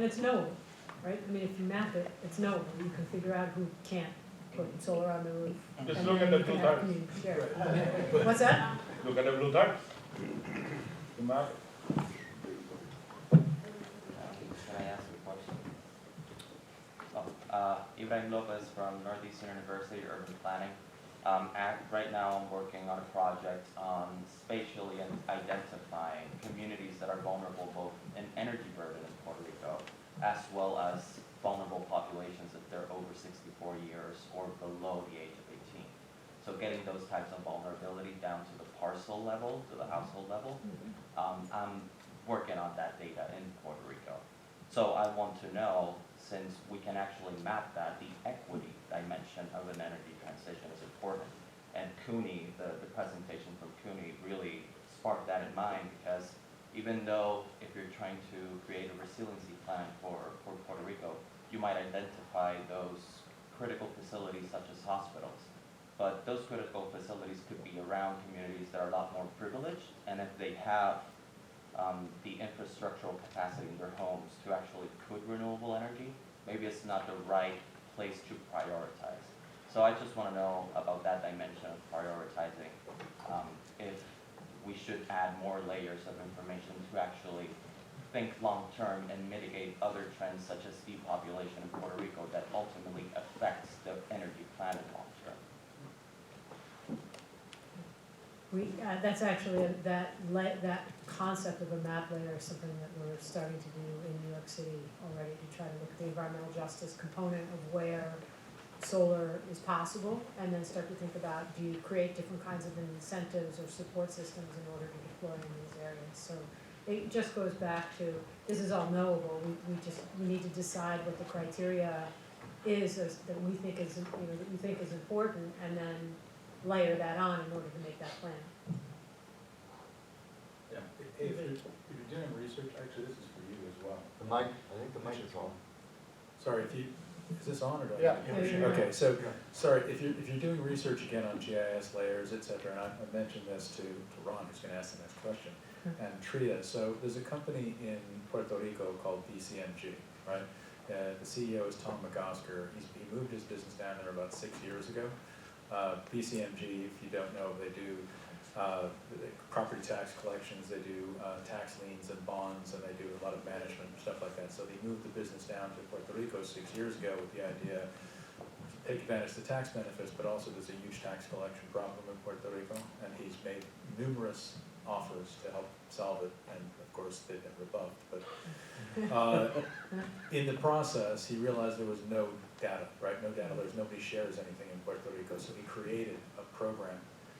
And it's knowable, right? I mean, if you map it, it's knowable. You can figure out who can't put solar on the roof. Just and look then at the you can blue have darts. community share. What's that? Look at the blue darts. The map. Can I ask a question? Ibrahim Lopez from Northeastern University, Urban Planning. Right now I'm working on a project on spatially and identifying communities that are vulnerable both in energy burden in Puerto Rico, as well as vulnerable populations if they're over 64 years or below the age of 18. So getting those types of vulnerability down to the parcel level, to the household level. I'm working on that data in Puerto Rico. So I want to know, since we can actually map that, the equity dimension of an energy transition is important. And CUNY, the presentation from CUNY really sparked that in mind, because even though if you're trying to create a resiliency plan for Puerto Rico, you might identify those critical facilities such as hospitals. But those critical facilities could be around communities that are a lot more privileged, and if they have the infrastructural capacity in their homes to actually put renewable energy, maybe it's not the right place to prioritize. So I just want to know about that dimension of prioritizing, if we should add more layers of information to actually think long-term and mitigate other trends such as depopulation in Puerto Rico that ultimately affects the energy plan in long-term. That's actually, that concept of a map layer is something that we're starting to do in New York City already, to try to look at the environmental justice component of where solar is possible, and then start to think about, do you create different kinds of incentives or support systems in order to deploy in these areas. So it just goes back to, this is all knowable, we need to decide what the criteria is that we think is, that we think is important, and then layer that on in order to make that plan. Yeah, if you're doing research, actually this is for you as well. The mic, I think the mic is on. Sorry, is this on or do I? Yeah. Okay, so, sorry, if you're doing research again on GIS layers, et cetera, and I mentioned this to Ron, who's gonna ask the next question, and Tria, so there's a company in Puerto Rico called BCMG, right? The CEO is Tom McOsker. He moved his business down there about 6 years ago. BCMG, if you don't know, they do property tax collections, they do tax liens and bonds, and they do a lot of management and stuff like that. So they moved the business down to Puerto Rico 6 years ago with the idea to take advantage of the tax benefits, but also there's a huge tax collection problem in Puerto Rico, and he's made numerous offers to help solve it, and of course they've been rebuffed. But in the process, he realized there was no data, right? No data. There's nobody shares anything in Puerto Rico, so he created a program.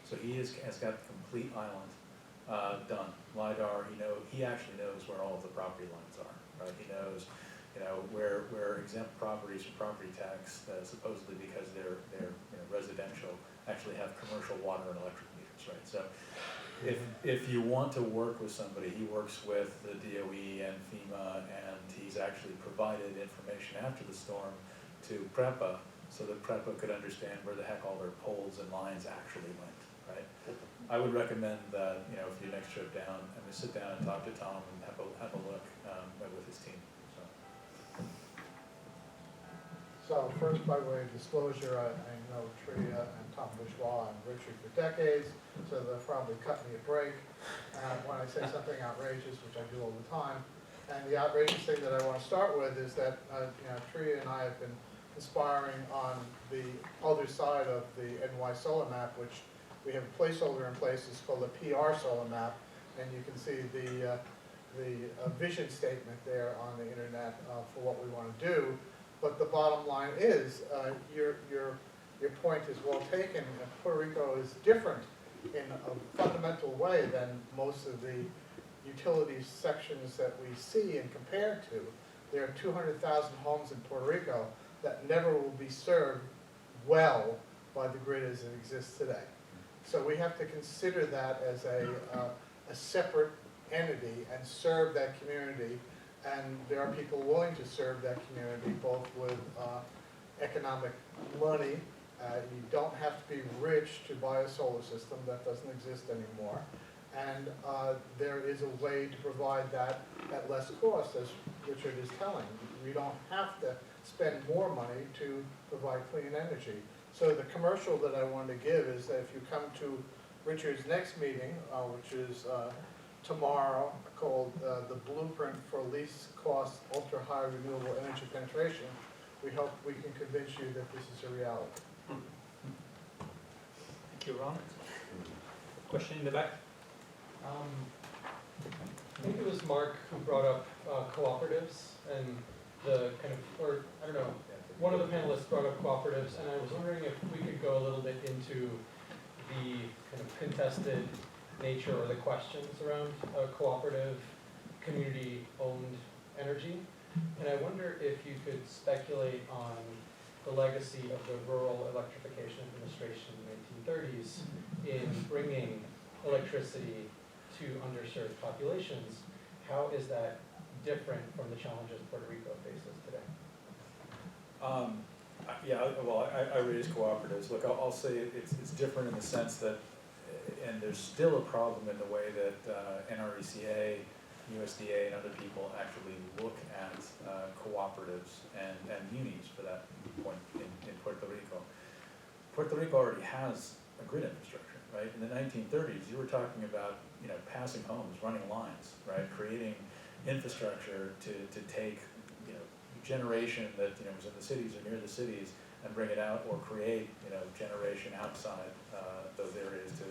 So he has got the complete island done. LiDAR. He actually knows where all of the property lines are, right? He knows, where exempt properties from property tax, supposedly because they're residential, actually have commercial water and electric meters, right? So if you want to work with somebody, he works with the DOE and FEMA, and he's actually provided information after the storm to PREPA, so that PREPA could understand where the heck all their poles and lines actually went, right? I would recommend that, if your next trip down, sit down and talk to Tom and have a look with his team. So first, by way of disclosure, I know Tria and Tom Bourgeois and Richard for decades, so they'll probably cut me a break when I say something outrageous, which I do all the time. And the outrageous thing that I want to start with is that Tria and I have been inspiring on the other side of the NY solar map, which we have a placeholder in place. It's called the PR solar map, and you can see the vision statement there on the internet for what we want to do. But the bottom line is, your point is well taken. Puerto Rico is different in a fundamental way than most of the utility sections that we see and compare to. There are 200,000 homes in Puerto Rico that never will be served well by the grid as it exists today. So we have to consider that as a separate entity and serve that community. And there are people willing to serve that community, both with economic money. You don't have to be rich to buy a solar system. That doesn't exist anymore. And there is a way to provide that at less cost, as Richard is telling. We don't have to spend more money to provide clean energy. So the commercial that I wanted to give is that if you come to Richard's next meeting, which is tomorrow, called the Blueprint for Least Cost Ultra-High Renewable Energy Penetration, we hope we can convince you that this is a reality. Thank you, Ron. Question in the back? I think it was Mark who brought up cooperatives and the kind of, or I don't know, one of the panelists brought up cooperatives, and I was wondering if we could go a little bit into the kind of contested nature or the questions around cooperative, community-owned energy. And I wonder if you could speculate on the legacy of the Rural Electrification Administration in the 1930s in bringing electricity to underserved populations. How is that different from the challenges Puerto Rico faces today? I raise cooperatives. Look, I'll say it's different in the sense that, and there's still a problem in the way that NRECA, USDA, and other people actually look at cooperatives and munis for that point in Puerto Rico. Puerto Rico already has a grid infrastructure, right? In the 1930s, you were talking about, passing homes, running lines, right? Creating infrastructure to take, generation that, was in the cities or near the cities and bring it out, or create, generation outside those areas to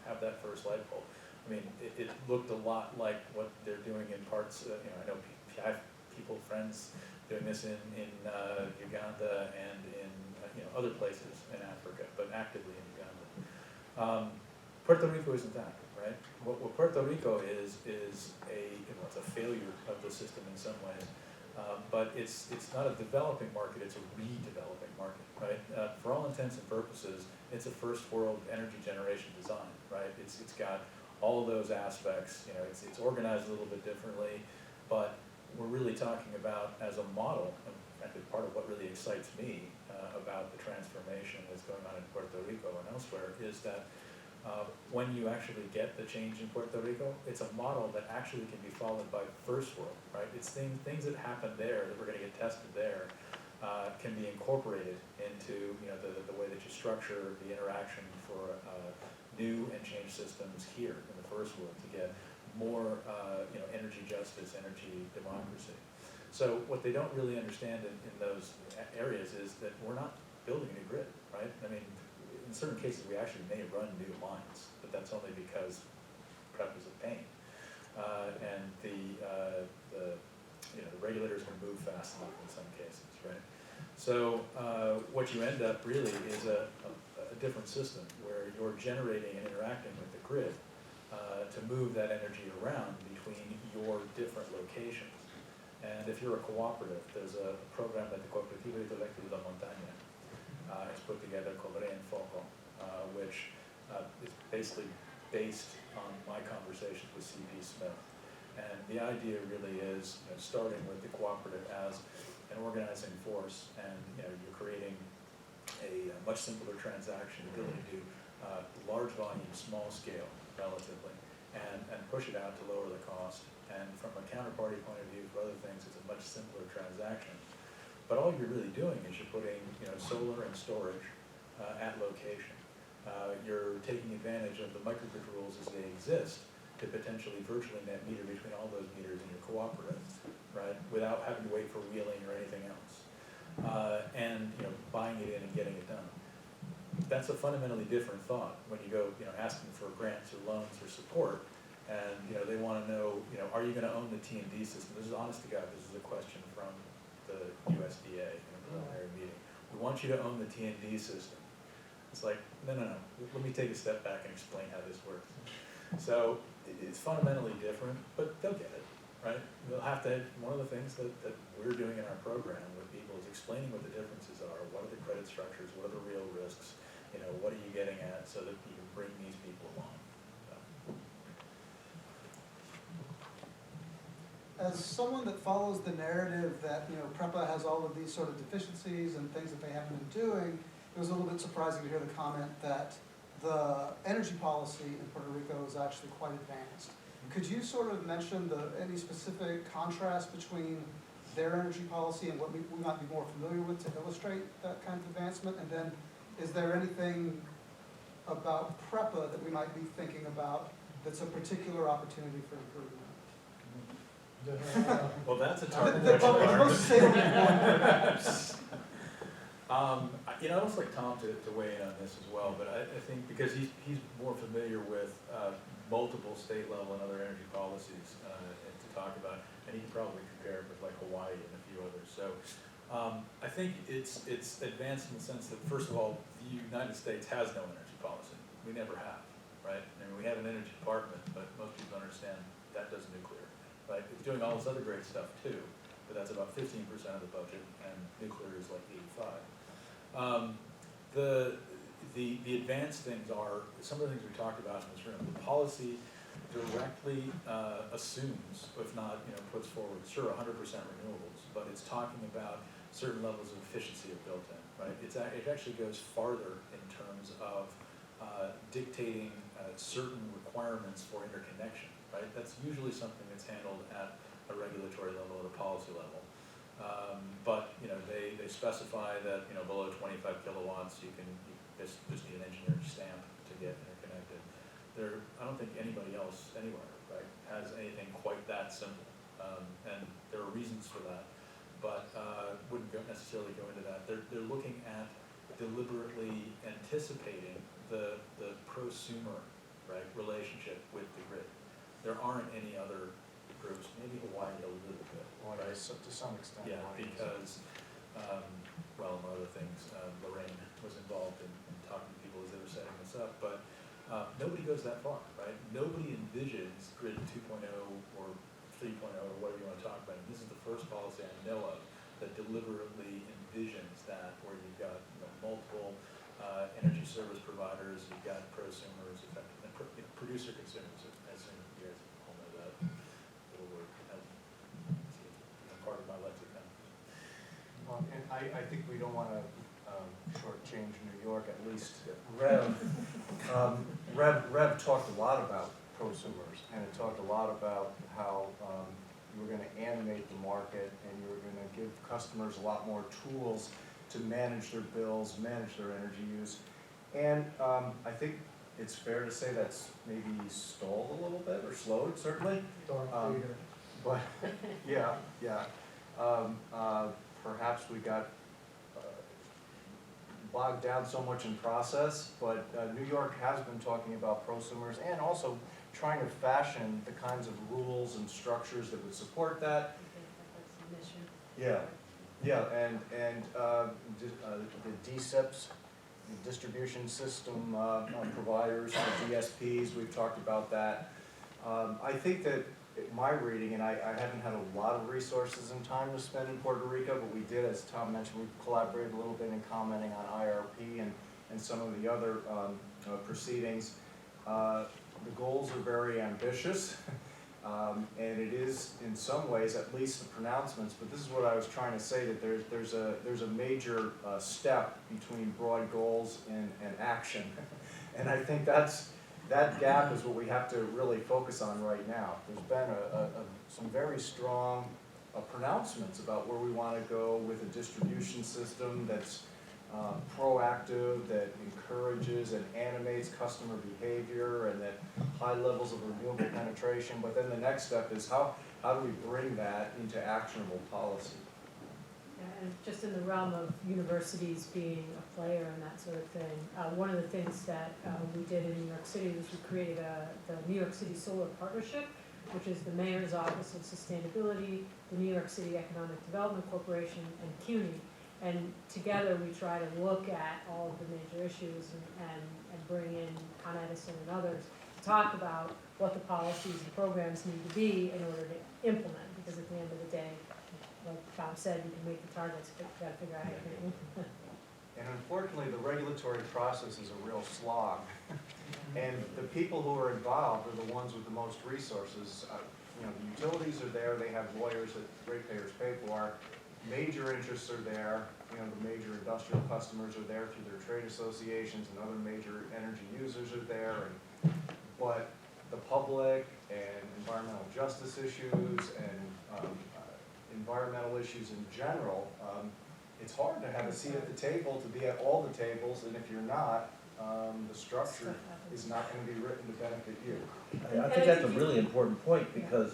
have that first light bulb. I mean, it looked a lot like what they're doing in parts, I know I have people, friends doing this in Uganda and in, other places in Africa, but actively in Uganda. Puerto Rico isn't that, right? What Puerto Rico is it's a failure of the system in some ways. But it's not a developing market, it's a redeveloping market, right? For all intents and purposes, it's a first world energy generation design, right? It's got all of those aspects, it's organized a little bit differently, but we're really talking about as a model, and frankly, part of what really excites me about the transformation that's going on in Puerto Rico and elsewhere is that when you actually get the change in Puerto Rico, it's a model that actually can be followed by first world, right? It's things that happen there that we're going to get tested there can be incorporated into the way that you structure the interaction for new and changed systems here in the first world to get more energy justice, energy democracy. So what they don't really understand in those areas is that we're not building a new grid, right? I mean, in certain cases, we actually may run new lines, but that's only because prep is a pain. And the regulators can move fast enough in some cases, right? So what you end up really is a different system where you're generating and interacting with the grid to move that energy around between your different locations. And if you're a cooperative, there's a program that the Cooperatives de la Montaña has put together called Renewable, which is basically based on my conversations with C.P. Smith. And the idea really is starting with the cooperative as an organizing force, and you're creating a much simpler transaction, ability to do large volume, small scale relatively, and push it out to lower the cost. And from a counterparty point of view, for other things, it's a much simpler transaction. But all you're really doing is you're putting solar and storage at location. You're taking advantage of the microgrid rules as they exist to potentially virtually net meter between all those meters in your cooperative, right? Without having to wait for wheeling or anything else. And buying it in and getting it done. That's a fundamentally different thought when you go asking for grants or loans or support. And they want to know, are you going to own the T&D system? This is honest to God, this is a question from the USDA in a preliminary meeting. We want you to own the T&D system. It's like, no. Let me take a step back and explain how this works. So it's fundamentally different, but they'll get it, right? They'll have to, one of the things that we're doing in our program with people is explaining what the differences are, what are the credit structures, what are the real risks, what are you getting at so that you can bring these people along. As someone that follows the narrative that PREPA has all of these sort of deficiencies and things that they haven't been doing, it was a little bit surprising to hear the comment that the energy policy in Puerto Rico is actually quite advanced. Could you sort of mention any specific contrast between their energy policy and what we might be more familiar with to illustrate that kind of advancement? And then, is there anything about PREPA that we might be thinking about that's a particular opportunity for improvement? Well, that's a They're target. both salient. You know, I'd also like Tom to weigh in on this as well, but I think because he's more familiar with multiple state level and other energy policies to talk about, and he can probably compare it with like Hawaii and a few others. So I think it's advanced in the sense that, first of all, the United States has no energy policy. We never have, right? I mean, we have an energy department, but most people understand that does nuclear, right? It's doing all this other great stuff too, but that's about 15% of the budget, and nuclear is like 85%. The advanced things are some of the things we talked about in this room. The policy directly assumes, if not, puts forward, sure, 100% renewables, but it's talking about certain levels of efficiency of built-in, right? It actually goes farther in terms of dictating certain requirements for interconnection, right? That's usually something that's handled at a regulatory level, at a policy level. But they specify that below 25 kilowatts you just need an engineering stamp to get interconnected. I don't think anybody else anywhere, right, has anything quite that simple, and there are reasons for that, but wouldn't necessarily go into that. They're looking at deliberately anticipating the prosumer, right, relationship with the grid. There aren't any other groups, maybe Hawaii a little bit. Well, Right. to some extent. Yeah, Hawaii is. because, well, among other things, Lorraine was involved in talking to people as they were setting this up, but nobody goes that far, right? Nobody envisions Grid 2.0 or 3.0 or whatever you want to talk about. And this is the first policy I know of that deliberately envisions that, where you've got multiple energy service providers, you've got prosumers, and producer consumers, as soon as you guys all know that little word. Part of my lexicon. And I think we don't want to shortchange New York, at least. Rev talked a lot about prosumers, and it talked a lot about how you were going to animate the market, and you were going to give customers a lot more tools to manage their bills, manage their energy use. And I think it's fair to say that's maybe stalled a little bit, or slowed, certainly. But, yeah. Perhaps we got bogged down so much in process, but New York has been talking about prosumers and also trying to fashion the kinds of rules and structures that would support that. I think that's the mission. And the DSIPs, the distribution system providers, the DSPs, we've talked about that. I think that my reading, and I haven't had a lot of resources and time to spend in Puerto Rico, but we did, as Tom mentioned, we collaborated a little bit in commenting on IRP and some of the other proceedings. The goals are very ambitious, and it is in some ways, at least the pronouncements, but this is what I was trying to say, that there's a major step between broad goals and action. And I think that gap is what we have to really focus on right now. There's been some very strong pronouncements about where we want to go with a distribution system that's proactive, that encourages and animates customer behavior, and that high levels of renewable penetration. But then the next step is how do we bring that into actionable policy? And just in the realm of universities being a player and that sort of thing, one of the things that we did in New York City was we created the New York City Solar Partnership, which is the Mayor's Office of Sustainability, the New York City Economic Development Corporation, and CUNY. And together we try to look at all of the major issues and bring in Con Edison and others to talk about what the policies and programs need to be in order to implement, because at the end of the day, like Tom said, you can make the targets, but you gotta figure out how you're gonna implement. And unfortunately, the regulatory process is a real slog. And the people who are involved are the ones with the most resources. The utilities are there, they have lawyers that ratepayers pay for. major interests are there, you know, the major industrial customers are there through their trade associations, and other major energy users are there, but the public and environmental justice issues and environmental issues in general, it's hard to have a seat at the table, to be at all the tables, and if you're not, the structure is not gonna be written to benefit you. I think that's a really important point, because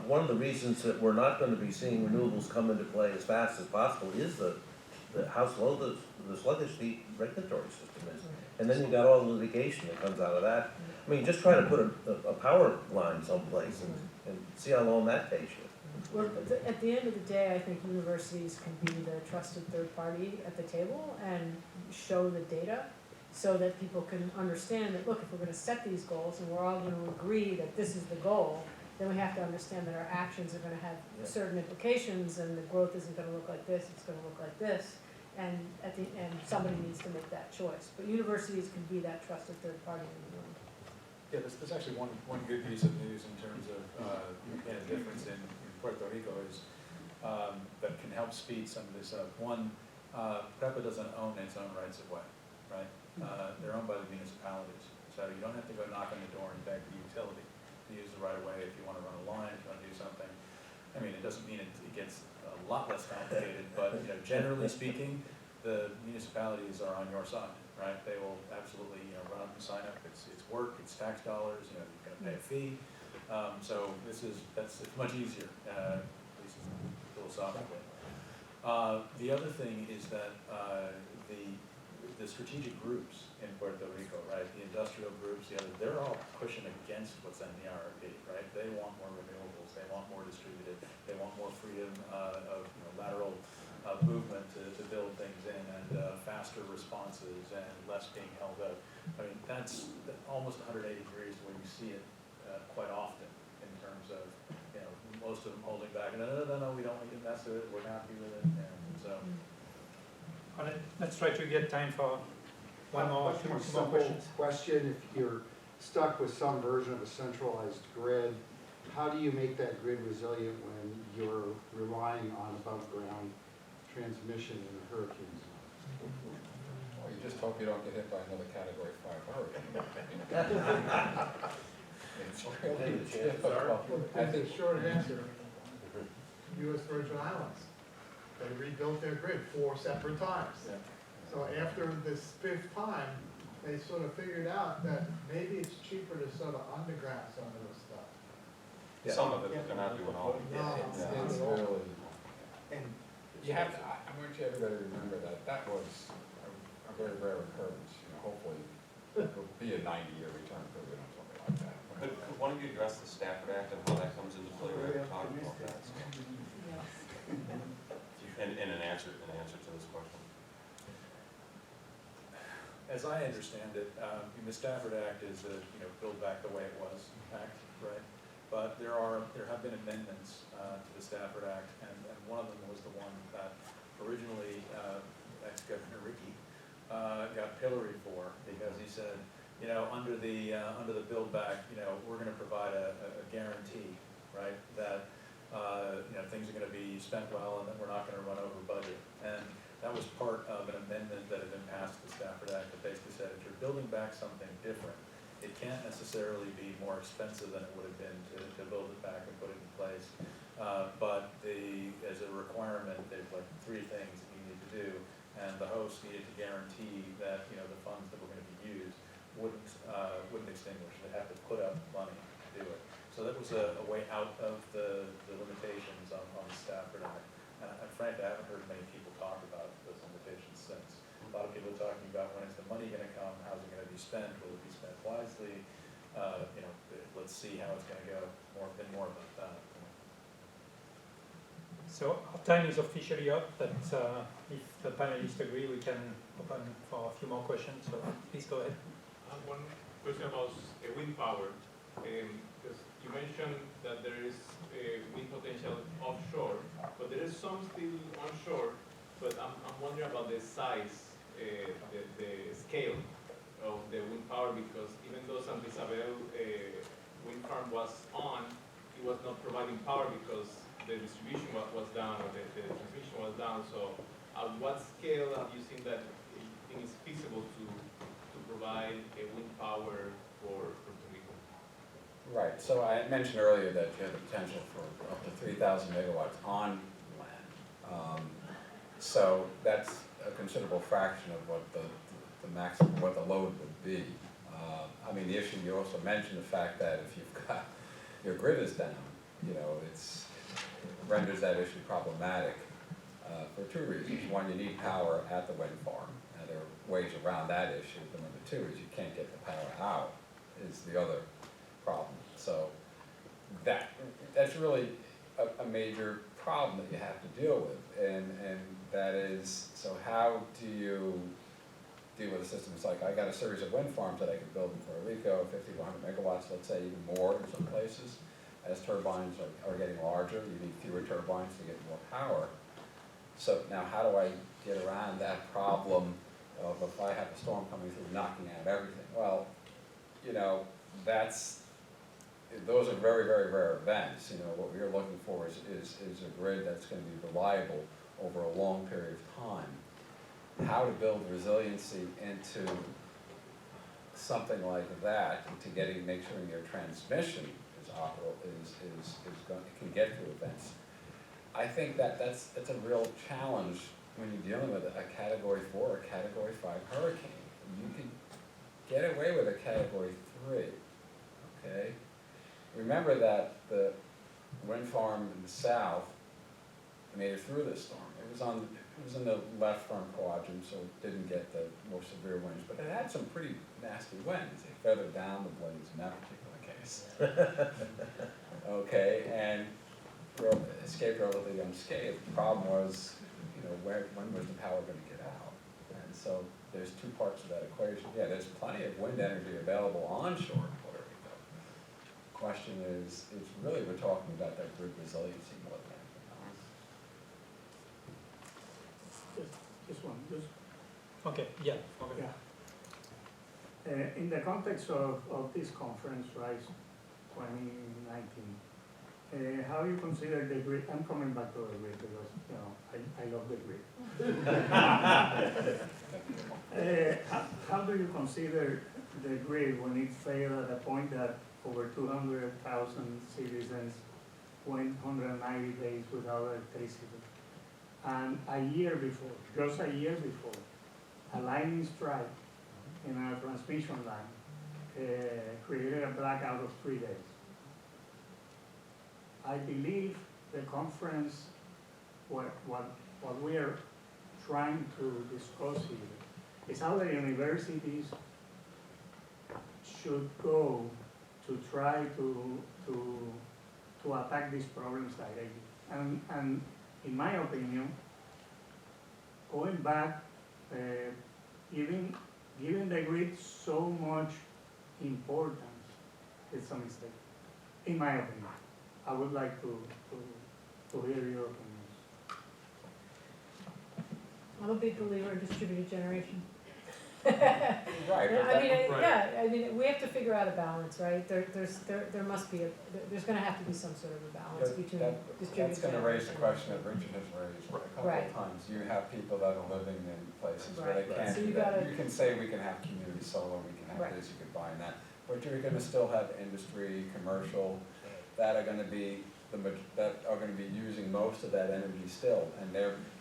one of the reasons that we're not gonna be seeing renewables come into play as fast as possible is the how slow the sluggish the regulatory system is. And then you got all the litigation that comes out of that. I mean, just try to put a power line someplace and see how long that takes you. Well, at the end of the day, I think universities can be the trusted third party at the table and show the data so that people can understand that, look, if we're gonna set these goals and we're all gonna agree that this is the goal, then we have to understand that our actions are gonna have certain implications, and the growth isn't gonna look like this, it's gonna look like this. And somebody needs to make that choice. But universities can be that trusted third party in the room. Yeah, there's actually one good piece of news in terms of a difference in Puerto Rico is that can help speed some of this up. One, PREPA doesn't own its own rights of way, right? They're owned by the municipalities, so you don't have to go knock on the door and beg the utility to use the right of way if you want to run a line, if you want to do something. I mean, it doesn't mean it gets a lot less complicated, but you know, generally speaking, the municipalities are on your side, right? They will absolutely, you know, run up and sign up. It's work, it's tax dollars, you know, you're going to pay a fee. So it's much easier, at least philosophically. The other thing is that the strategic groups in Puerto Rico, right? The industrial groups, they're all pushing against what's in the RFP, right? They want more renewables, they want more distributed, they want more freedom of lateral movement to build things in, and faster responses and less being held up. I mean, that's almost 180 degrees the way we see it quite often in terms of, you know, most of them holding back. No, we don't want to mess with it, we're happy with it, and so. All right, let's try to get time for one more, Much two more more simple questions. question, if you're stuck with some version of a centralized grid, how do you make that grid resilient when you're relying on above ground transmission in a hurricane zone? Well, you just hope you don't get hit by another Category 5 hurricane. It's really difficult. I think short answer, US Virgin Islands, they rebuilt their grid 4 separate times. Yeah. So after this 5th time, they sort of figured out that maybe it's cheaper to sort of underground some of this stuff. Yeah. Some of it, they're not doing all of it. No, It's really, And you have to, I want everybody to remember that was a very rare occurrence. You know, hopefully it'll be a 90-year return period or something like that. Could one of you address the Stafford Act and how that comes into play? We haven't talked about that. And an answer to this question. As I understand it, the Stafford Act is a, Build Back the Way It Was Act, right? But there have been amendments to the Stafford Act, and one of them was the one that originally ex-Governor Rickey got pilloried for, because he said, under the Build Back, we're going to provide a guarantee, right, that things are going to be spent well, and that we're not going to run over budget. And that was part of an amendment that had been passed to the Stafford Act that basically said if you're building back something different, it can't necessarily be more expensive than it would have been to build it back and put it in place. But as a requirement, there's like 3 things that you need to do, and the host needed to guarantee that the funds that were going to be used wouldn't extinguish. They'd have to put up money to do it. So that was a way out of the limitations on the Stafford Act. And frankly, I haven't heard many people talk about those limitations since. A lot of people are talking about when is the money going to come, how's it going to be spent, will it be spent wisely? Let's see how it's going to go. More about that. So our time is officially up, but if the panelists agree, we can open for a few more questions. So please go ahead. One question about wind power. Because you mentioned that there is wind potential offshore, but there is some still onshore. But I'm wondering about the size, the scale of the wind power, because even though San Isabel wind farm was on, it was not providing power because the distribution was down, or the transmission was down, so at what scale have you seen that it is feasible to provide a wind power for Puerto Rico? Right, so I mentioned earlier that you have the potential for up to 3,000 megawatts on land. So that's a considerable fraction of what the maximum, what the load would be. I mean, the issue, you also mentioned the fact that if you've got, your grid is down, you know, it renders that issue problematic for two reasons. One, you need power at the wind farm, and there are ways around that issue. But number two is you can't get the power out, is the other problem. So that's really a major problem that you have to deal with, and that is, so how do you deal with a system? It's like, I got a series of wind farms that I could build in Puerto Rico, 50 to 100 megawatts, let's say, even more in some places. As turbines are getting larger, you need fewer turbines to get more power. So now how do I get around that problem of if I have a storm coming through knocking out everything? Well, you know, those are very, very rare events. You know, what we're looking for is a grid that's going to be reliable over a long period of time. How to build resiliency into something like that, to make sure your transmission is operable, can get through events. I think that's a real challenge when you're dealing with a Category 4 or Category 5 hurricane. You can get away with a Category 3, okay? Remember that the wind farm in the south made it through this storm. It was in the left front quadrant, so it didn't get the more severe winds, but it had some pretty nasty winds. They feathered down the blades in that particular case. Okay, and escaped relatively unscathed. The problem was, you know, when was the power going to get out? And so there's two parts of that equation. Yeah, there's plenty of wind energy available onshore in Puerto Rico. The question is really we're talking about that grid resiliency more than anything else. Just one. Okay, yeah. Okay. Yeah. In the context of this conference, right, 2019, how you consider the grid? I'm coming back to the grid because, you know, I love the grid. How do you consider the grid when it failed at a point that over 200,000 citizens went 190 days without electricity? And a year before, just a year before, a lightning strike in our transmission line created a blackout of 3 days. I believe the conference, what we are trying to discuss here is how the universities should go to try to attack these problems directly. And in my opinion, going back, giving the grid so much importance is a mistake, in my opinion. I would like to hear your opinions. I'm a big believer in distributed generation. Right. I mean, we have to figure out a balance, right? There must be there's gonna have to be some sort of a balance between distributed That's going to raise the generation. question that Richard has raised a couple Right. of times. You have people that are living in places where they Right. can't So do you that. gotta- You can say we can have community solar, we can have Right. this, you could buy that. But you're going to still have industry, commercial, that are going to be using most of that energy still, and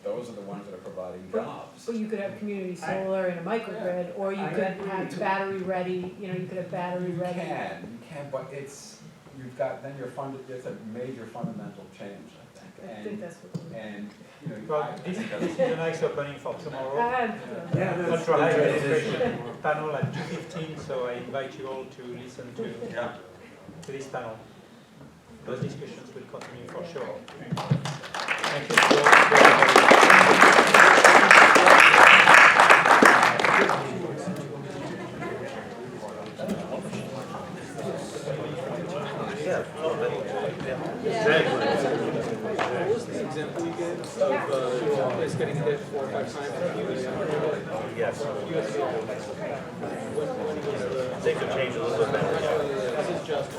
those are the ones that are providing jobs. But you could have community solar and a microgrid, or you I could agree. have battery ready, you know, you could have battery ready. You can, but it's a major fundamental change, I think. I think that's what we're. And, you know, Well, this is a nice opening for tomorrow. Yeah, Ultra high administration panel at 2:15, so I invite you all to listen to this panel. Those discussions will continue for sure. Thank you for Example you gave of it's getting hit 4 or 5 times. Yes. Things have changed a little bit. This is just.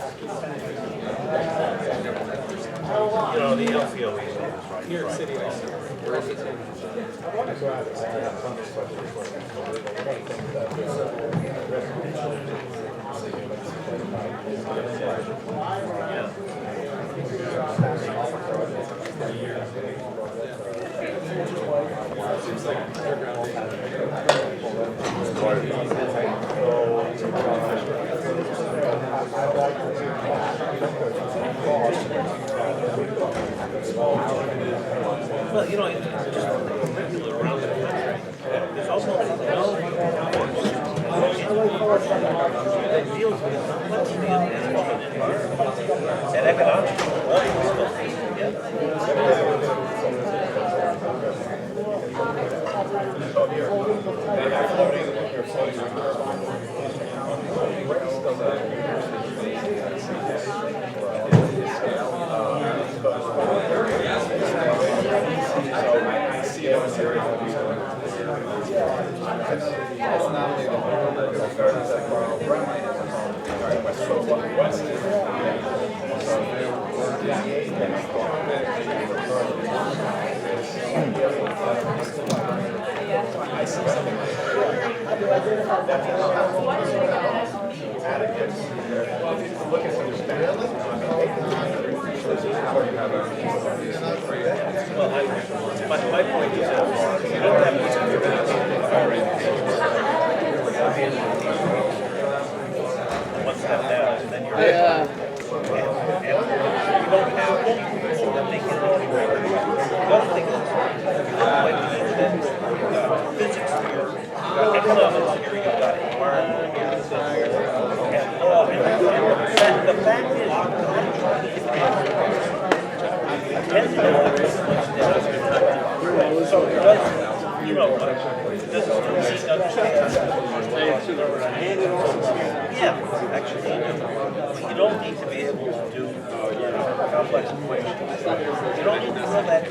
You know, the LCO is right. New York City, I see. Where is it? I want to go out and have some discussion before Well, you know, it's just regular around the country. There's also no that deals with the complexity of management environment and economics. My point is that you don't have to one step down, and then you're and you don't have people that they can integrate. The other thing is, like physics here, you've got economics here, you've got environment here, and law, and the fact is, so it does, you know, the students understand. Yeah, actually, you do. But you don't need to be able to do complex equations. You don't need to know that